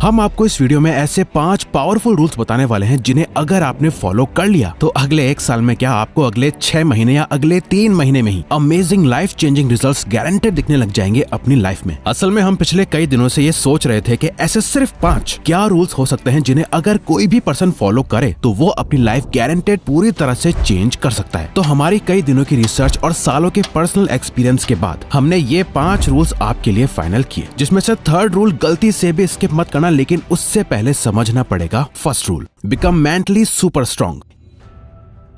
हम आपको इस वीडियो में ऐसे 5 पावरफुल रूल्स बताने वाले हैं जिन्हें अगर आपने फॉलो कर लिया तो अगले 1 साल में क्या आपको अगले 6 महीने या अगले 3 महीने में ही amazing life changing results guaranteed दिखने लग जाएंगे अपनी लाइफ में। असल में हम पिछले कई दिनों से ये सोच रहे थे कि ऐसे सिर्फ 5 क्या रूल्स हो सकते हैं जिन्हें अगर कोई भी पर्सन फॉलो करे तो वो अपनी लाइफ गारंटेड पूरी तरह से चेंज कर सकता है। तो हमारी कई दिनों की रिसर्च और सालों के पर्सनल एक्सपीरियंस के बाद हमने ये 5 रूल्स आपके लिए फाइनल किए, जिसमें से 3rd रूल गलती से भी स्किप मत करना, लेकिन उससे पहले समझना पड़ेगा 1st rule, become mentally super strong.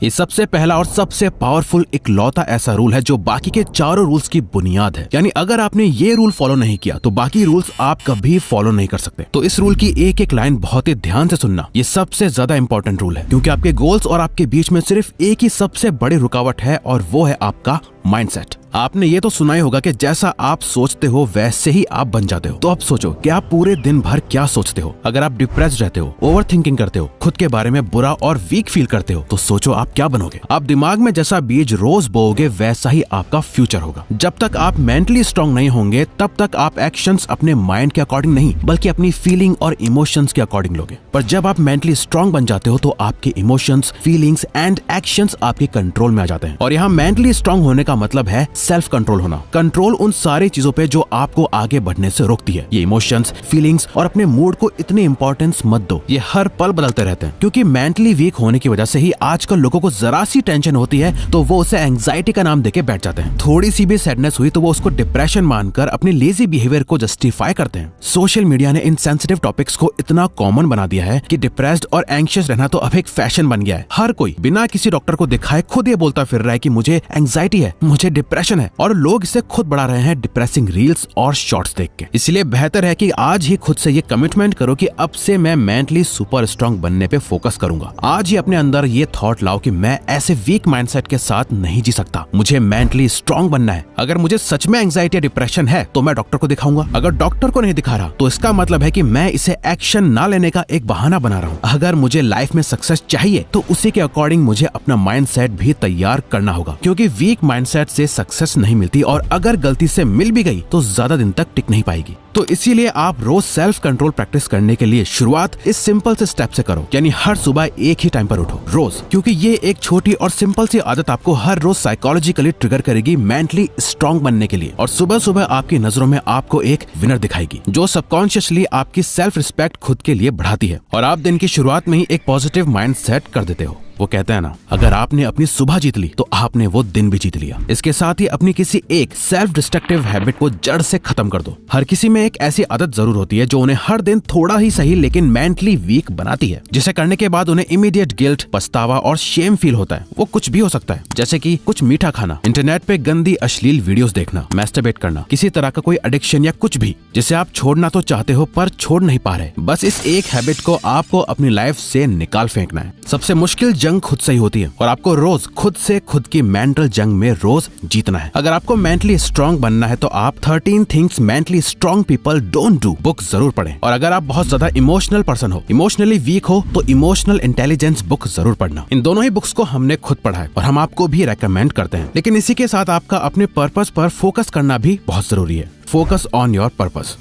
ये सबसे पहला और सबसे पावरफुल इकलौता ऐसा रूल है जो बाकी के 4 रूल्स की बुनियाद है। यानी अगर आपने ये रूल फॉलो नहीं किया तो बाकी रूल्स आप कभी फॉलो नहीं कर सकते। तो इस रूल की एक एक लाइन बहुत ही ध्यान से सुनना। ये सबसे ज्यादा इंपॉर्टेंट रूल है क्योंकि आपके गोल्स और आपके बीच में सिर्फ एक ही सबसे बड़ी रुकावट है और वो है आपका माइंडसेट। आपने ये तो सुना ही होगा कि जैसा आप सोचते हो वैसे ही आप बन जाते हो। तो अब सोचो कि आप पूरे दिन भर क्या सोचते हो। अगर आप डिप्रेस्ड रहते हो, ओवर थिंकिंग करते हो, खुद के बारे में बुरा और वीक फील करते हो, तो सोचो आप क्या बनोगे। आप दिमाग में जैसा बीज रोज बोओगे वैसा ही आपका फ्यूचर होगा। जब तक आप मेंटली स्ट्रांग नहीं होंगे तब तक आप एक्शंस अपने माइंड के अकॉर्डिंग नहीं बल्कि अपनी फीलिंग और इमोशंस के अकॉर्डिंग लोगे। पर जब आप मेंटली स्ट्रांग बन जाते हो तो आपके इमोशंस, फीलिंग्स एंड एक्शंस आपके कंट्रोल में आ जाते हैं। और यहाँ मेंटली स्ट्रांग होने का मतलब है सेल्फ कंट्रोल होना। कंट्रोल उन सारी चीजों पे जो आपको आगे बढ़ने से रोकती है। ये इमोशंस, फीलिंग्स और अपने मूड को इतनी इंपॉर्टेंस मत दो। ये हर पल बदलते रहते हैं क्योंकि मेंटली वीक होने की वजह से ही आजकल लोगों को जरा सी टेंशन होती है तो वो उसे एंजाइटी का नाम देके बैठ जाते हैं। थोड़ी सी भी सैडनेस हुई तो वो उसको डिप्रेशन मानकर अपने लेजी बिहेवियर को जस्टिफाई करते हैं। सोशल मीडिया ने इन सेंसिटिव टॉपिक्स को इतना कॉमन बना दिया है कि डिप्रेस्ड और एंग्शियस रहना तो अब एक फैशन बन गया है। हर कोई बिना किसी डॉक्टर को दिखाए खुद ये बोलता फिर रहा है कि मुझे एंग्जाइटी है, मुझे डिप्रेशन है, और लोग इसे खुद बढ़ा रहे हैं डिप्रेसिंग रील्स और शॉर्ट्स देख के। इसलिए बेहतर है कि आज ही खुद से ये कमिटमेंट करो कि अब से मैं मेंटली सुपर स्ट्रांग बनने पे फोकस करूंगा। आज ही अपने अंदर ये थॉट लाओ कि मैं ऐसे वीक माइंडसेट के साथ नहीं जी सकता, मुझे मेंटली स्ट्रांग बनना है। अगर मुझे सच में एंग्जाइटी या डिप्रेशन है तो मैं डॉक्टर को दिखाऊंगा। अगर डॉक्टर को नहीं दिखा रहा तो इसका मतलब है कि मैं इसे एक्शन ना लेने का एक बहाना बना रहा हूँ। अगर मुझे लाइफ में सक्सेस चाहिए तो उसी के अकॉर्डिंग मुझे अपना माइंडसेट भी तैयार करना होगा, क्योंकि वीक माइंडसेट से सक्सेस नहीं मिलती और अगर गलती से मिल भी गई तो ज्यादा दिन तक टिक नहीं पाएगी। तो इसीलिए आप रोज सेल्फ कंट्रोल प्रैक्टिस करने के लिए शुरुआत इस सिंपल से स्टेप से करो, यानी हर सुबह एक ही टाइम पर उठो रोज, क्योंकि ये एक छोटी और सिंपल सी आदत आपको हर रोज साइकोलॉजिकली ट्रिगर करेगी मेंटली स्ट्रांग बनने के लिए। और सुबह सुबह आपकी नजरों में आपको एक विनर दिखाएगी जो सबकॉन्शियसली आपकी सेल्फ रिस्पेक्ट खुद के लिए बढ़ाती है और आप दिन की शुरुआत में ही एक पॉजिटिव माइंड सेट कर देते हो। वो कहते हैं ना, अगर आपने अपनी सुबह जीत ली तो आपने वो दिन भी जीत लिया। इसके साथ ही अपनी किसी एक सेल्फ डिस्ट्रक्टिव हैबिट को जड़ से खत्म कर दो। हर किसी में एक ऐसी आदत जरूर होती है जो उन्हें हर दिन थोड़ा ही सही लेकिन मेंटली वीक बनाती है, जिसे करने के बाद उन्हें इमीडिएट गिल्ट, पछतावा और शेम फील होता है। वो कुछ भी हो सकता है, जैसे कि कुछ मीठा खाना, इंटरनेट पे गंदी अश्लील वीडियोस देखना, मैस्टरबेट करना, किसी तरह का कोई एडिक्शन या कुछ भी जिसे आप छोड़ना तो चाहते हो पर छोड़ नहीं पा रहे। बस इस एक हैबिट को आपको अपनी लाइफ से निकाल फेंकना है। सबसे मुश्किल जंग खुद से ही होती है और आपको रोज खुद से खुद की मेंटल जंग में रोज जीतना है। अगर आपको मेंटली स्ट्रांग बनना है तो आप 13 things mentally strong people don't do book जरूर पढ़ें। और अगर आप बहुत ज्यादा इमोशनल पर्सन हो, इमोशनली वीक हो, तो इमोशनल इंटेलिजेंस बुक जरूर पढ़ना। इन दोनों ही बुक्स को हमने खुद पढ़ा है और हम आपको भी रेकमेंड करते हैं। लेकिन इसी के साथ आपका अपने पर्पस पर फोकस करना भी बहुत जरूरी है। Focus on your purpose.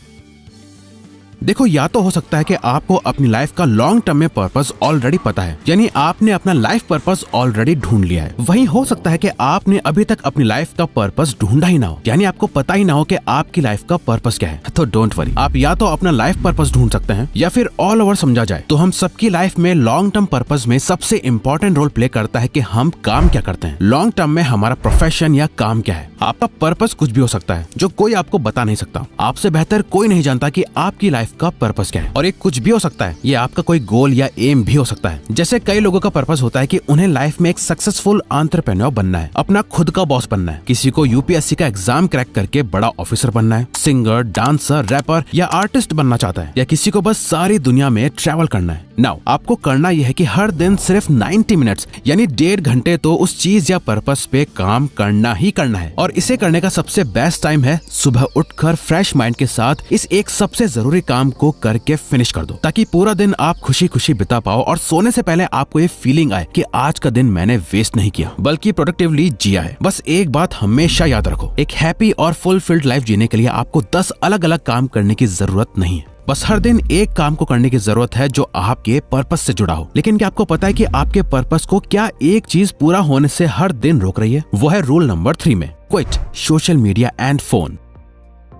देखो, या तो हो सकता है कि आपको अपनी लाइफ का लॉन्ग टर्म में पर्पस ऑलरेडी पता है, यानी आपने अपना लाइफ पर्पस ऑलरेडी ढूंढ लिया है। वहीं हो सकता है कि आपने अभी तक अपनी लाइफ का पर्पस ढूंढा ही ना हो, यानी आपको पता ही ना हो कि आपकी लाइफ का पर्पस क्या है। तो डोंट वरी, आप या तो अपना लाइफ पर्पस ढूंढ सकते हैं या फिर ऑल ओवर समझा जाए तो हम सबकी लाइफ में लॉन्ग टर्म पर्पस में सबसे इम्पोर्टेंट रोल प्ले करता है कि हम काम क्या करते हैं। लॉन्ग टर्म में हमारा प्रोफेशन या काम क्या है। आपका पर्पस कुछ भी हो सकता है जो कोई आपको बता नहीं सकता। आपसे बेहतर कोई नहीं जानता कि आपकी लाइफ का पर्पस क्या है। और ये कुछ भी हो सकता है, ये आपका कोई गोल या एम भी हो सकता है। जैसे कई लोगों का पर्पस होता है कि उन्हें लाइफ में एक सक्सेसफुल एंटरप्रेन्योर बनना है, अपना खुद का बॉस बनना है। किसी को यूपीएससी का एग्जाम क्रैक करके बड़ा ऑफिसर बनना है, सिंगर, डांसर, रैपर या आर्टिस्ट बनना चाहता है, या किसी को बस सारी दुनिया में ट्रैवल करना है। नाउ आपको करना यह है कि हर दिन सिर्फ 90 मिनट्स यानी 1.5 घंटे तो उस चीज या पर्पस पे काम करना ही करना है। और इसे करने का सबसे बेस्ट टाइम है सुबह उठकर फ्रेश माइंड के साथ इस एक सबसे जरूरी काम को करके फिनिश कर दो, ताकि पूरा दिन आप खुशी खुशी बिता पाओ और सोने से पहले आपको ये फीलिंग आए कि आज का दिन मैंने वेस्ट नहीं किया बल्कि प्रोडक्टिवली जिया है। बस एक बात हमेशा याद रखो, एक हैप्पी और फुलफिल्ड लाइफ जीने के लिए आपको 10 अलग अलग काम करने की जरूरत नहीं है। बस हर दिन एक काम को करने की जरूरत है जो आपके पर्पस से जुड़ा हो। लेकिन क्या आपको पता है कि आपके पर्पस को क्या एक चीज पूरा होने से हर दिन रोक रही है? वो है रूल नंबर 3 में, quit social media and phone.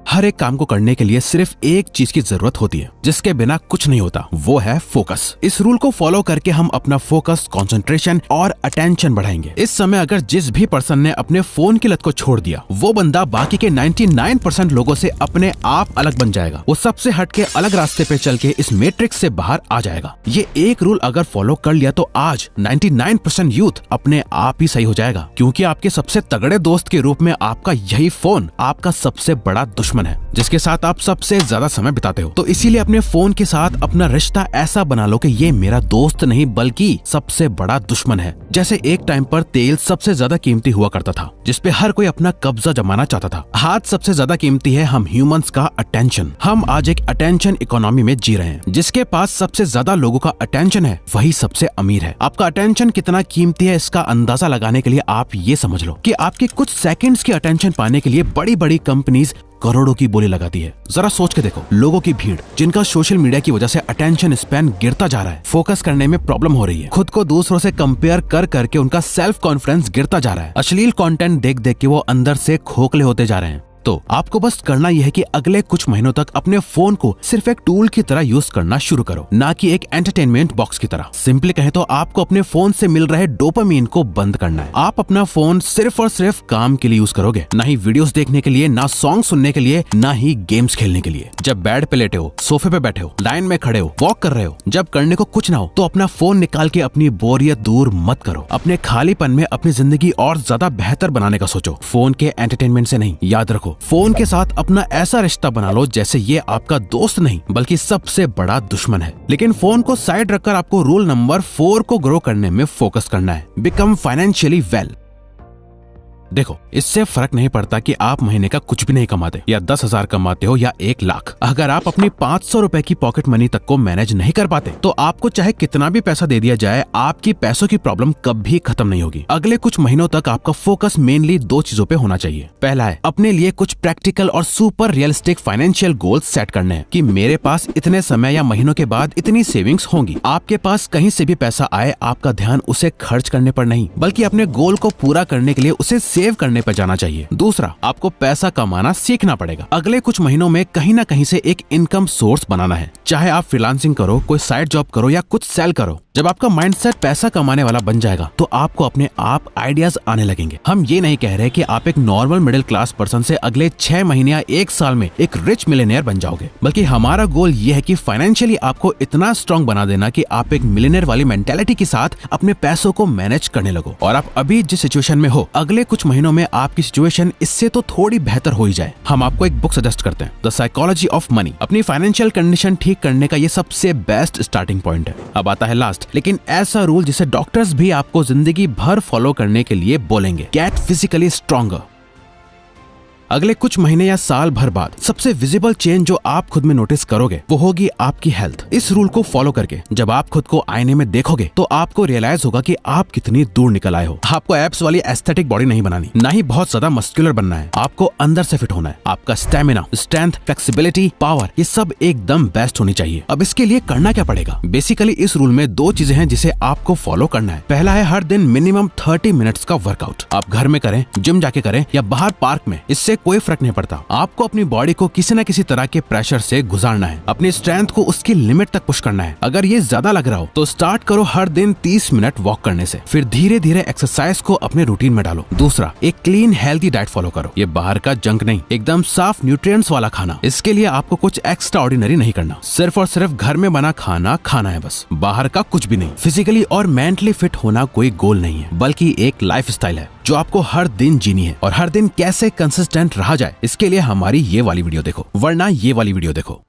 हर एक काम को करने के लिए सिर्फ एक चीज की जरूरत होती है जिसके बिना कुछ नहीं होता, वो है फोकस। इस रूल को फॉलो करके हम अपना फोकस, कंसंट्रेशन और अटेंशन बढ़ाएंगे। इस समय अगर जिस भी पर्सन ने अपने फोन की लत को छोड़ दिया, वो बंदा बाकी के 99% लोगों से अपने आप अलग बन जाएगा। वो सबसे हटके अलग रास्ते पे चल के इस मैट्रिक्स से बाहर आ जाएगा। ये एक रूल अगर फॉलो कर लिया तो आज 99% यूथ अपने आप ही सही हो जाएगा, क्योंकि आपके सबसे तगड़े दोस्त के रूप में आपका यही फोन आपका सबसे बड़ा दुश्मन है, जिसके साथ आप सबसे ज्यादा समय बिताते हो। तो इसीलिए अपने फोन के साथ अपना रिश्ता ऐसा बना लो कि ये मेरा दोस्त नहीं बल्कि सबसे बड़ा दुश्मन है। जैसे एक टाइम पर तेल सबसे ज्यादा कीमती हुआ करता था, जिसपे हर कोई अपना कब्जा जमाना चाहता था। आज सबसे ज्यादा कीमती है हम ह्यूमंस का अटेंशन। हम आज एक अटेंशन इकोनॉमी में जी रहे हैं। जिसके पास सबसे ज्यादा लोगों का अटेंशन है वही सबसे अमीर है। आपका अटेंशन कितना कीमती है इसका अंदाजा लगाने के लिए आप ये समझ लो कि आपके कुछ सेकंड्स की अटेंशन पाने के लिए बड़ी बड़ी कंपनीज करोड़ों की बोली लगाती है। जरा सोच के देखो, लोगों की भीड़ जिनका सोशल मीडिया की वजह से अटेंशन स्पैन गिरता जा रहा है, फोकस करने में प्रॉब्लम हो रही है, खुद को दूसरों से कंपेयर कर करके उनका सेल्फ कॉन्फिडेंस गिरता जा रहा है, अश्लील कंटेंट देख देख के वो अंदर से खोखले होते जा रहे हैं। तो आपको बस करना यह है कि अगले कुछ महीनों तक अपने फोन को सिर्फ एक टूल की तरह यूज करना शुरू करो, ना कि एक एंटरटेनमेंट बॉक्स की तरह। सिंपली कहें तो आपको अपने फोन से मिल रहे डोपामीन को बंद करना है। आप अपना फोन सिर्फ और सिर्फ काम के लिए यूज करोगे, ना ही वीडियोस देखने के लिए, ना सॉन्ग सुनने के लिए, ना ही गेम्स खेलने के लिए। जब बेड पे लेटे हो, सोफे पे बैठे हो, लाइन में खड़े हो, वॉक कर रहे हो, जब करने को कुछ ना हो तो अपना फोन निकाल के अपनी बोरियत दूर मत करो। अपने खालीपन में अपनी जिंदगी और ज्यादा बेहतर बनाने का सोचो, फोन के एंटरटेनमेंट से नहीं। याद रखो, फोन के साथ अपना ऐसा रिश्ता बना लो जैसे ये आपका दोस्त नहीं बल्कि सबसे बड़ा दुश्मन है। लेकिन फोन को साइड रखकर आपको रूल नंबर 4 को ग्रो करने में फोकस करना है, बिकम फाइनेंशियली वेल। देखो, इससे फर्क नहीं पड़ता कि आप महीने का कुछ भी नहीं कमाते या 10,000 कमाते हो या 1 लाख। अगर आप अपनी 500 रुपए की पॉकेट मनी तक को मैनेज नहीं कर पाते तो आपको चाहे कितना भी पैसा दे दिया जाए, आपकी पैसों की प्रॉब्लम कभी खत्म नहीं होगी। अगले कुछ महीनों तक आपका फोकस मेनली 2 चीजों पे होना चाहिए। पहला है अपने लिए कुछ प्रैक्टिकल और super realistic financial goals set करने हैं कि मेरे पास इतने समय या महीनों के बाद इतनी सेविंग्स होंगी। आपके पास कहीं से भी पैसा आए, आपका ध्यान उसे खर्च करने पर नहीं बल्कि अपने गोल को पूरा करने के लिए उसे सेव करने पर जाना चाहिए। दूसरा, आपको पैसा कमाना सीखना पड़ेगा। अगले कुछ महीनों में कहीं ना कहीं से एक इनकम सोर्स बनाना है, चाहे आप फ्रीलांसिंग करो, कोई साइड जॉब करो या कुछ सेल करो। जब आपका माइंडसेट पैसा कमाने वाला बन जाएगा तो आपको अपने आप आइडियाज आने लगेंगे। हम ये नहीं कह रहे कि आप एक नॉर्मल मिडिल क्लास पर्सन से अगले 6 महीने या 1 साल में एक रिच मिलियनेयर बन जाओगे, बल्कि हमारा गोल ये है कि फाइनेंशियली आपको इतना स्ट्रॉन्ग बना देना कि आप एक मिलियनेयर वाली मेंटेलिटी के साथ अपने पैसों को मैनेज करने लगो। और आप अभी जिस सिचुएशन में हो, अगले कुछ महीनों में आपकी सिचुएशन इससे तो थोड़ी बेहतर हो ही जाए। हम आपको एक बुक सजेस्ट करते हैं, द साइकोलॉजी ऑफ मनी। अपनी फाइनेंशियल कंडीशन ठीक करने का ये सबसे बेस्ट स्टार्टिंग पॉइंट है। अब आता है लास्ट लेकिन ऐसा रूल जिसे डॉक्टर्स भी आपको जिंदगी भर फॉलो करने के लिए बोलेंगे, गेट फिजिकली स्ट्रॉन्गर। अगले कुछ महीने या साल भर बाद सबसे विजिबल चेंज जो आप खुद में नोटिस करोगे वो होगी आपकी हेल्थ। इस रूल को फॉलो करके जब आप खुद को आईने में देखोगे तो आपको रियलाइज होगा कि आप कितनी दूर निकल आए हो। आपको एब्स वाली एस्थेटिक बॉडी नहीं बनानी, ना ही बहुत ज्यादा मस्कुलर बनना है। आपको अंदर से फिट होना है। आपका स्टेमिना, स्ट्रेंथ, फ्लेक्सिबिलिटी, पावर, ये सब एकदम बेस्ट होनी चाहिए। अब इसके लिए करना क्या पड़ेगा? बेसिकली इस रूल में 2 चीजें हैं जिसे आपको फॉलो करना है। पहला है हर दिन मिनिमम 30 मिनट्स का वर्कआउट। आप घर में करें, जिम जाके करें या बाहर पार्क में, इससे कोई फर्क नहीं पड़ता। आपको अपनी बॉडी को किसी न किसी तरह के प्रेशर से गुजारना है। अपनी स्ट्रेंथ को उसकी लिमिट तक पुश करना है। अगर ये ज्यादा लग रहा हो तो स्टार्ट करो हर दिन 30 मिनट वॉक करने से, फिर धीरे धीरे एक्सरसाइज को अपने रूटीन में डालो। दूसरा, एक क्लीन हेल्थी डाइट फॉलो करो। ये बाहर का जंक नहीं, एकदम साफ न्यूट्रिएंट्स वाला खाना। इसके लिए आपको कुछ एक्स्ट्रा ऑर्डिनरी नहीं करना, सिर्फ और सिर्फ घर में बना खाना खाना है बस, बाहर का कुछ भी नहीं। फिजिकली और मेंटली फिट होना कोई गोल नहीं है बल्कि एक लाइफ स्टाइल है जो आपको हर दिन जीनी है। और हर दिन कैसे कंसिस्टेंट रहा जाए इसके लिए हमारी ये वाली वीडियो देखो, वरना ये वाली वीडियो देखो।